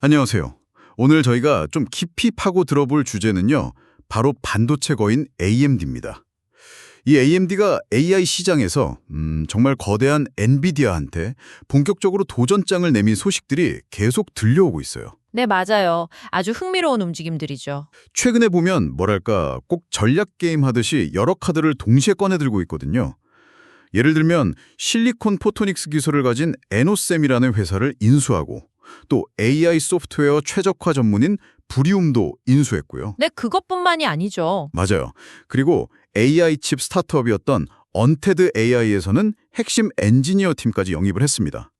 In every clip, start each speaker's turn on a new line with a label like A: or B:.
A: 안녕하세요. 오늘 저희가 좀 깊이 파고 들어볼 주제는요. 바로 반도체 거인 AMD입니다. 이 AMD가 AI 시장에서 정말 거대한 엔비디아한테 본격적으로 도전장을 내민 소식들이 계속 들려오고 있어요.
B: 네, 맞아요. 아주 흥미로운 움직임들이죠.
A: 최근에 보면 뭐랄까 꼭 전략 게임 하듯이 여러 카드를 동시에 꺼내들고 있거든요. 예를 들면 실리콘 포토닉스 기술을 가진 에노셈이라는 회사를 인수하고 또 AI 소프트웨어 최적화 전문인 브리움도 인수했고요.
B: 네, 그것뿐만이 아니죠.
A: 맞아요. 그리고 AI 칩 스타트업이었던 언테드 AI에서는 핵심 엔지니어 팀까지 영입을 했습니다.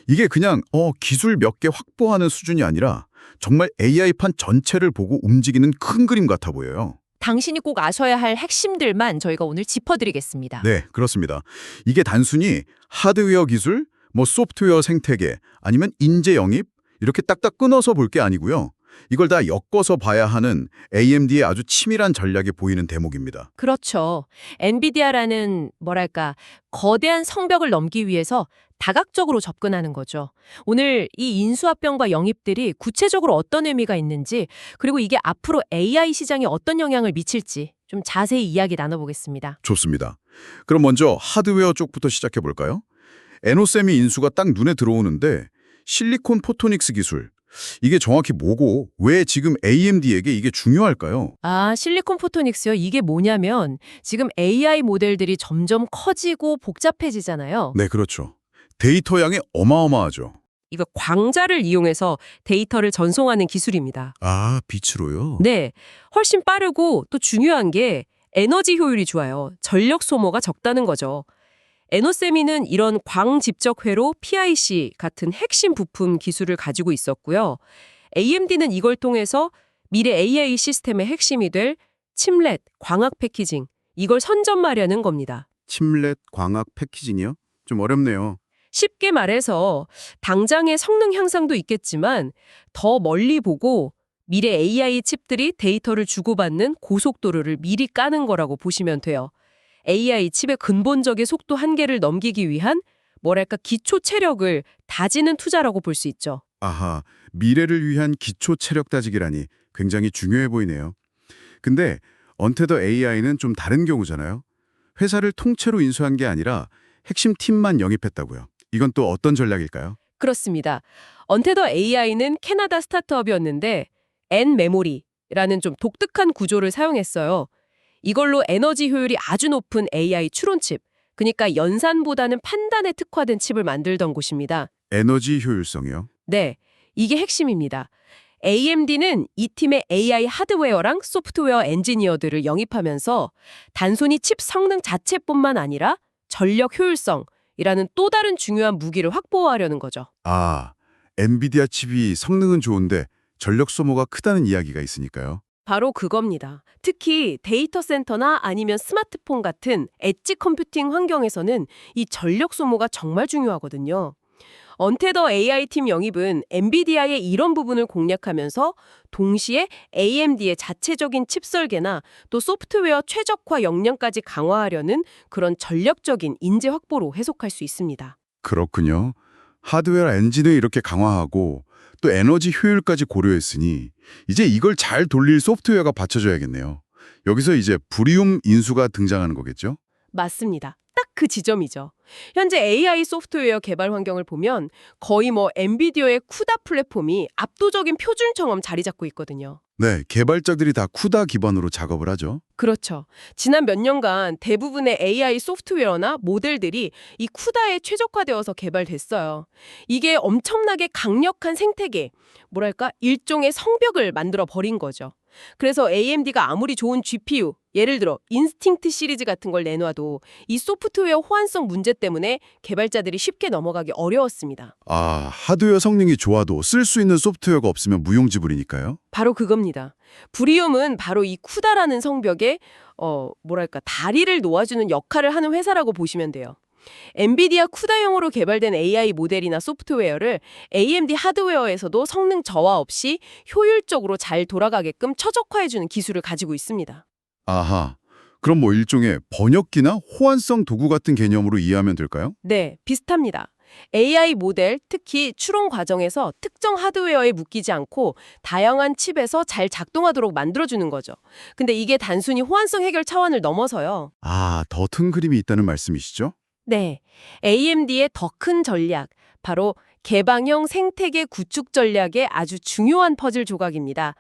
A: 이게 그냥 기술 몇 개 확보하는 수준이 아니라 정말 AI판 전체를 보고 움직이는 큰 그림 같아 보여요.
B: 당신이 꼭 아셔야 할 핵심들만 저희가 오늘 짚어드리겠습니다.
A: 네, 그렇습니다. 이게 단순히 하드웨어 기술, 소프트웨어 생태계, 아니면 인재 영입 이렇게 딱딱 끊어서 볼 게 아니고요. 이걸 다 엮어서 봐야 하는 AMD의 아주 치밀한 전략이 보이는 대목입니다.
B: 그렇죠. 엔비디아라는 뭐랄까 거대한 성벽을 넘기 위해서 다각적으로 접근하는 거죠. 오늘 이 인수합병과 영입들이 구체적으로 어떤 의미가 있는지, 그리고 이게 앞으로 AI 시장에 어떤 영향을 미칠지 좀 자세히 이야기 나눠보겠습니다.
A: 좋습니다. 그럼 먼저 하드웨어 쪽부터 시작해 볼까요? 에노셈이 인수가 딱 눈에 들어오는데 실리콘 포토닉스 기술, 이게 정확히 뭐고 왜 지금 AMD에게 이게 중요할까요?
B: 아, 실리콘 포토닉스요? 이게 뭐냐면 지금 AI 모델들이 점점 커지고 복잡해지잖아요.
A: 네, 그렇죠. 데이터 양이 어마어마하죠.
C: 이거 광자를 이용해서 데이터를 전송하는 기술입니다.
A: 아, 빛으로요?
C: 네, 훨씬 빠르고 또 중요한 게 에너지 효율이 좋아요. 전력 소모가 적다는 거죠. 에노세미는 이런 광집적 회로 PIC 같은 핵심 부품 기술을 가지고 있었고요. AMD는 이걸 통해서 미래 AI 시스템의 핵심이 될 칩렛, 광학 패키징, 이걸 선점하려는 겁니다.
A: 칩렛 광학 패키징이요? 좀 어렵네요.
C: 쉽게 말해서 당장의 성능 향상도 있겠지만 더 멀리 보고 미래 AI 칩들이 데이터를 주고받는 고속도로를 미리 까는 거라고 보시면 돼요. AI 칩의 근본적인 속도 한계를 넘기기 위한 뭐랄까 기초 체력을 다지는 투자라고 볼 수 있죠.
A: 아하, 미래를 위한 기초 체력 다지기라니 굉장히 중요해 보이네요. 근데 언테더 AI는 좀 다른 경우잖아요. 회사를 통째로 인수한 게 아니라 핵심 팀만 영입했다고요. 이건 또 어떤 전략일까요?
C: 그렇습니다. 언테더 AI는 캐나다 스타트업이었는데 N메모리라는 좀 독특한 구조를 사용했어요. 이걸로 에너지 효율이 아주 높은 AI 추론칩, 그러니까 연산보다는 판단에 특화된 칩을 만들던 곳입니다.
A: 에너지 효율성이요?
C: 네, 이게 핵심입니다. AMD는 이 팀의 AI 하드웨어랑 소프트웨어 엔지니어들을 영입하면서 단순히 칩 성능 자체뿐만 아니라 전력 효율성이라는 또 다른 중요한 무기를 확보하려는 거죠.
A: 아, 엔비디아 칩이 성능은 좋은데 전력 소모가 크다는 이야기가 있으니까요.
C: 바로 그겁니다. 특히 데이터 센터나 아니면 스마트폰 같은 엣지 컴퓨팅 환경에서는 이 전력 소모가 정말 중요하거든요. 언테더 AI팀 영입은 엔비디아의 이런 부분을 공략하면서 동시에 AMD의 자체적인 칩 설계나 또 소프트웨어 최적화 역량까지 강화하려는 그런 전략적인 인재 확보로 해석할 수 있습니다.
A: 그렇군요. 하드웨어 엔진을 이렇게 강화하고 또 에너지 효율까지 고려했으니 이제 이걸 잘 돌릴 소프트웨어가 받쳐줘야겠네요. 여기서 이제 브리움 인수가 등장하는 거겠죠?
C: 맞습니다. 딱 그 지점이죠. 현재 AI 소프트웨어 개발 환경을 보면 거의 엔비디아의 쿠다 플랫폼이 압도적인 표준처럼 자리 잡고 있거든요.
A: 네, 개발자들이 다 쿠다 기반으로 작업을 하죠.
C: 그렇죠. 지난 몇 년간 대부분의 AI 소프트웨어나 모델들이 이 쿠다에 최적화되어서 개발됐어요. 이게 엄청나게 강력한 생태계, 뭐랄까 일종의 성벽을 만들어 버린 거죠. 그래서 AMD가 아무리 좋은 GPU, 예를 들어 인스팅트 시리즈 같은 걸 내놔도 이 소프트웨어 호환성 문제 때문에 개발자들이 쉽게 넘어가기 어려웠습니다.
A: 아, 하드웨어 성능이 좋아도 쓸 수 있는 소프트웨어가 없으면 무용지물이니까요.
C: 바로 그겁니다. 브리움은 바로 이 쿠다라는 성벽에 다리를 놓아주는 역할을 하는 회사라고 보시면 돼요. 엔비디아 쿠다형으로 개발된 AI 모델이나 소프트웨어를 AMD 하드웨어에서도 성능 저하 없이 효율적으로 잘 돌아가게끔 최적화해주는 기술을 가지고 있습니다.
A: 아하, 그럼 일종의 번역기나 호환성 도구 같은 개념으로 이해하면 될까요?
C: 네, 비슷합니다. AI 모델, 특히 추론 과정에서 특정 하드웨어에 묶이지 않고 다양한 칩에서 잘 작동하도록 만들어주는 거죠. 근데 이게 단순히 호환성 해결 차원을 넘어서요.
A: 아, 더 큰 그림이 있다는 말씀이시죠?
C: 네, AMD의 더 큰 전략, 바로 개방형 생태계 구축 전략의 아주 중요한 퍼즐 조각입니다.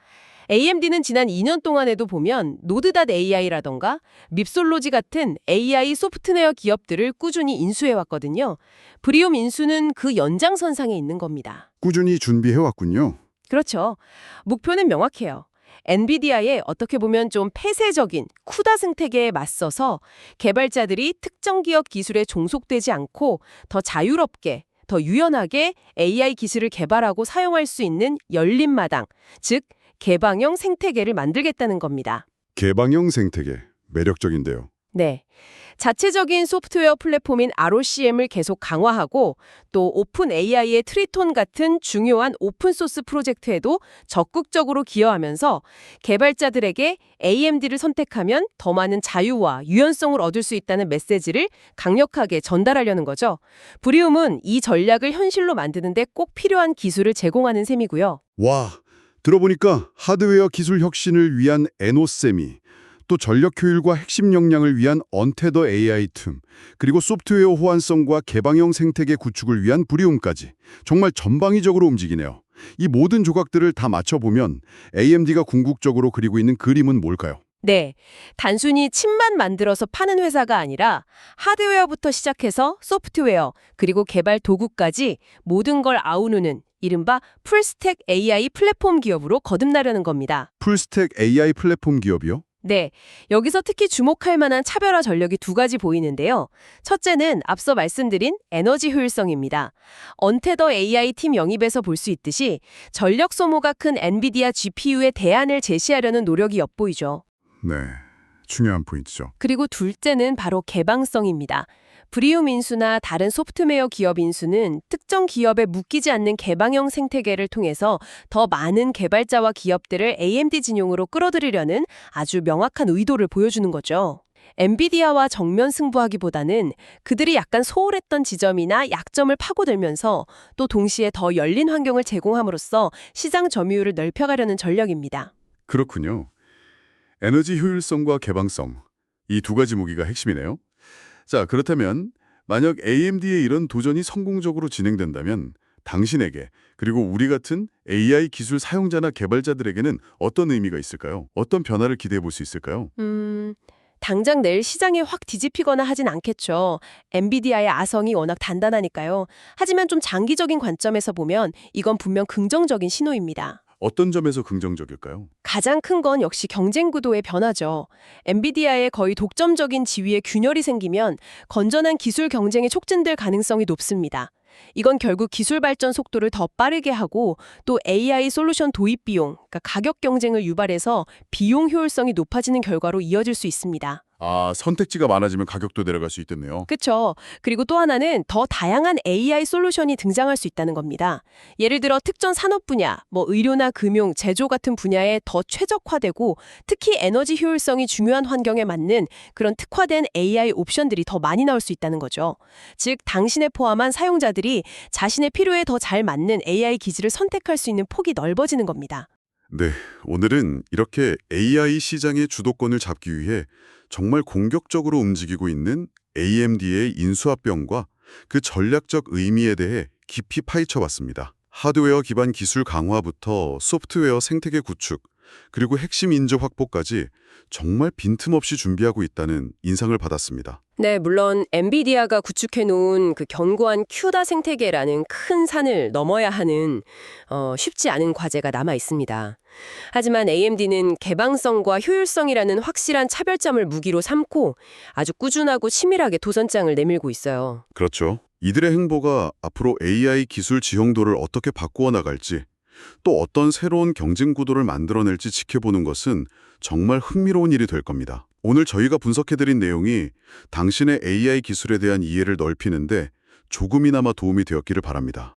C: AMD는 지난 2년 동안에도 보면 노드.AI라던가 밉솔로지 같은 AI 소프트웨어 기업들을 꾸준히 인수해왔거든요. 브리움 인수는 그 연장선상에 있는 겁니다.
A: 꾸준히 준비해왔군요.
C: 그렇죠. 목표는 명확해요. 엔비디아의 어떻게 보면 좀 폐쇄적인 쿠다 생태계에 맞서서 개발자들이 특정 기업 기술에 종속되지 않고 더 자유롭게, 더 유연하게 AI 기술을 개발하고 사용할 수 있는 열린 마당, 즉 개방형 생태계를 만들겠다는 겁니다.
A: 개방형 생태계, 매력적인데요.
C: 네. 자체적인 소프트웨어 플랫폼인 ROCM을 계속 강화하고 또 오픈 AI의 트리톤 같은 중요한 오픈소스 프로젝트에도 적극적으로 기여하면서 개발자들에게 AMD를 선택하면 더 많은 자유와 유연성을 얻을 수 있다는 메시지를 강력하게 전달하려는 거죠. 브리움은 이 전략을 현실로 만드는데 꼭 필요한 기술을 제공하는 셈이고요.
A: 와, 들어보니까 하드웨어 기술 혁신을 위한 에노세미, 또 전력 효율과 핵심 역량을 위한 언테더 AI 틈, 그리고 소프트웨어 호환성과 개방형 생태계 구축을 위한 브리움까지 정말 전방위적으로 움직이네요. 이 모든 조각들을 다 맞춰보면 AMD가 궁극적으로 그리고 있는 그림은 뭘까요?
C: 네, 단순히 칩만 만들어서 파는 회사가 아니라 하드웨어부터 시작해서 소프트웨어, 그리고 개발 도구까지 모든 걸 아우르는 이른바 풀스택 AI 플랫폼 기업으로 거듭나려는 겁니다.
A: 풀스택 AI 플랫폼 기업이요?
C: 네, 여기서 특히 주목할 만한 차별화 전력이 두 가지 보이는데요. 첫째는 앞서 말씀드린 에너지 효율성입니다. 언테더 AI 팀 영입에서 볼 수 있듯이 전력 소모가 큰 엔비디아 GPU의 대안을 제시하려는 노력이 엿보이죠.
A: 네, 중요한 포인트죠.
C: 그리고 둘째는 바로 개방성입니다. 브리움 인수나 다른 소프트웨어 기업 인수는 특정 기업에 묶이지 않는 개방형 생태계를 통해서 더 많은 개발자와 기업들을 AMD 진용으로 끌어들이려는 아주 명확한 의도를 보여주는 거죠. 엔비디아와 정면 승부하기보다는 그들이 약간 소홀했던 지점이나 약점을 파고들면서 또 동시에 더 열린 환경을 제공함으로써 시장 점유율을 넓혀가려는 전략입니다.
A: 그렇군요. 에너지 효율성과 개방성, 이 두 가지 무기가 핵심이네요. 자, 그렇다면 만약 AMD의 이런 도전이 성공적으로 진행된다면 당신에게 그리고 우리 같은 AI 기술 사용자나 개발자들에게는 어떤 의미가 있을까요? 어떤 변화를 기대해 볼 수 있을까요?
C: 당장 내일 시장이 확 뒤집히거나 하진 않겠죠. 엔비디아의 아성이 워낙 단단하니까요. 하지만 좀 장기적인 관점에서 보면 이건 분명 긍정적인 신호입니다.
A: 어떤 점에서 긍정적일까요?
C: 가장 큰 건 역시 경쟁 구도의 변화죠. 엔비디아의 거의 독점적인 지위에 균열이 생기면 건전한 기술 경쟁이 촉진될 가능성이 높습니다. 이건 결국 기술 발전 속도를 더 빠르게 하고 또 AI 솔루션 도입 비용, 그러니까 가격 경쟁을 유발해서 비용 효율성이 높아지는 결과로 이어질 수 있습니다.
A: 아, 선택지가 많아지면 가격도 내려갈 수 있겠네요.
C: 그렇죠. 그리고 또 하나는 더 다양한 AI 솔루션이 등장할 수 있다는 겁니다. 예를 들어 특정 산업 분야, 의료나 금융, 제조 같은 분야에 더 최적화되고 특히 에너지 효율성이 중요한 환경에 맞는 그런 특화된 AI 옵션들이 더 많이 나올 수 있다는 거죠. 즉, 당신에 포함한 사용자들이 자신의 필요에 더 잘 맞는 AI 기지를 선택할 수 있는 폭이 넓어지는 겁니다.
A: 네, 오늘은 이렇게 AI 시장의 주도권을 잡기 위해 정말 공격적으로 움직이고 있는 AMD의 인수합병과 그 전략적 의미에 대해 깊이 파헤쳐봤습니다. 하드웨어 기반 기술 강화부터 소프트웨어 생태계 구축, 그리고 핵심 인재 확보까지 정말 빈틈없이 준비하고 있다는 인상을 받았습니다.
C: 네, 물론 엔비디아가 구축해놓은 그 견고한 큐다 생태계라는 큰 산을 넘어야 하는 쉽지 않은 과제가 남아 있습니다. 하지만 AMD는 개방성과 효율성이라는 확실한 차별점을 무기로 삼고 아주 꾸준하고 치밀하게 도전장을 내밀고 있어요.
A: 그렇죠. 이들의 행보가 앞으로 AI 기술 지형도를 어떻게 바꾸어 나갈지, 또 어떤 새로운 경쟁 구도를 만들어낼지 지켜보는 것은 정말 흥미로운 일이 될 겁니다. 오늘 저희가 분석해드린 내용이 당신의 AI 기술에 대한 이해를 넓히는데 조금이나마 도움이 되었기를 바랍니다.